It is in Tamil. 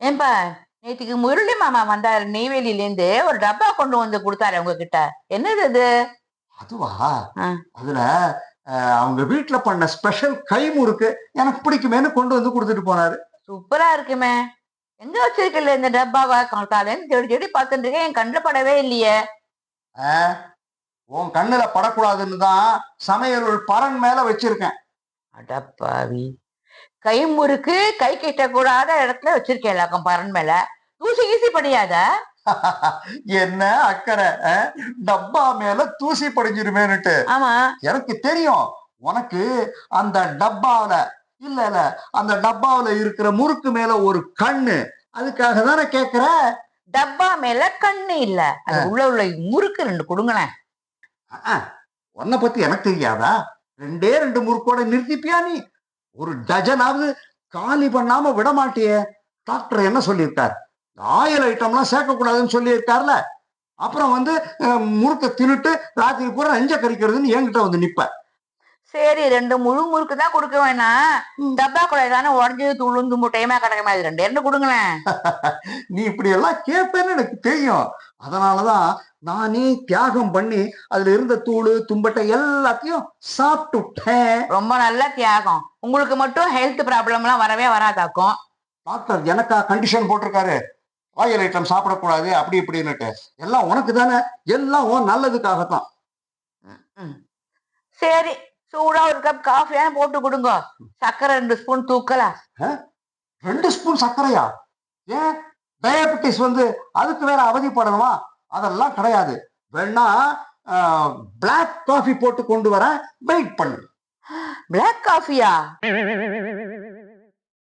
ஏன்பா, நேத்துக்கு முரளி மாமா வந்தாரு நெய்வேலியில இருந்து ஒரு டப்பா கொண்டு வந்து கொடுத்தாரு உங்ககிட்ட. என்னது அது? அதுவா? ஆ, அதுல அவங்க வீட்டுல பண்ண ஸ்பெஷல் கைமுறுக்கு எனக்கு பிடிக்குமேன்னு கொண்டு வந்து கொடுத்துட்டு போனாரு. சூப்பரா இருக்குமே. எங்க வச்சிருக்கல இந்த டப்பாவை? காலையில தேடி தேடி பார்த்துட்டு இருக்கேன், என் கண்ணுல படவே இல்லையே. ஆ, உன் கண்ணுல படக்கூடாதுன்னு தான் சமையல் பரன் மேல வச்சிருக்கேன். அடப்பாவி, கை முறுக்கு கை கிட்ட கூடாத இடத்துல வச்சிருக்கேன் பரன் மேல. தூசி கீசி படியாத? என்ன அக்கறை? டப்பா மேல தூசி படிஞ்சிருமேனுட்டு. ஆமா. எனக்கு தெரியும் உனக்கு அந்த டப்பாவில இல்ல இல்ல அந்த டப்பாவில இருக்கிற முறுக்கு மேல ஒரு கண்ணு, அதுக்காக தானே கேக்குற. டப்பா மேல கண்ணு இல்ல, அது உள்ள முறுக்கு ரெண்டு கொடுங்களேன். உன்னை பத்தி எனக்கு தெரியாதா? ரெண்டே ரெண்டு முறுக்கோட நிறுத்திப்பியா நீ? ஒரு டஜனாவது காலி பண்ணாம விட மாட்டியே. டாக்டர் என்ன சொல்லியிருக்கார்? ஆயில் ஐட்டம்லாம் சேர்க்கக்கூடாதுன்னு சொல்லியிருக்காருல. அப்புறம் முறுக்க தின்னுட்டு ராத்திரி பூரா நெஞ்ச கறிக்கிறதுன்னு என்கிட்ட வந்து நிப்ப. சரி, ரெண்டு முழு முறுக்கு தான் கொடுக்க வேணாம். டப்பா குழாய் தானே உடஞ்சு துளுந்து முட்டையமா கிடக்க மாதிரி ரெண்டு ரெண்டு கொடுங்களேன். நீ இப்படி எல்லாம் கேட்பேன்னு எனக்கு தெரியும். அதனாலதான் நானே தியாகம் பண்ணி அதுல இருந்த தூளு தும்பட்டை எல்லாத்தையும் சாப்பிட்டுட்டேன். ரொம்ப நல்ல தியாகம். உங்களுக்கு மட்டும் ஹெல்த் ப்ராப்ளம் எல்லாம் வரவே வராதாக்கும். டாக்டர் எனக்கா கண்டிஷன் போட்டிருக்காரு, ஆயில் ஐட்டம் சாப்பிடக்கூடாது அப்படி இப்படின்னுட்டு. எல்லாம் உனக்கு தானே, எல்லாம் உன் நல்லதுக்காகத்தான். சரி, சூடா ஒரு கப் காஃபியா போட்டு கொடுங்க. சர்க்கரை 2 ஸ்பூன் தூக்கலாம். 2 ஸ்பூன் சர்க்கரையா? ஏன், டயபெட்டிஸ் அதுக்கு வேற அவதிப்படணுமா? அதெல்லாம் கிடையாது. வேணா பிளாக் காஃபி போட்டு கொண்டு வர, வெயிட் பண்ணு. பிளாக் காஃபியா?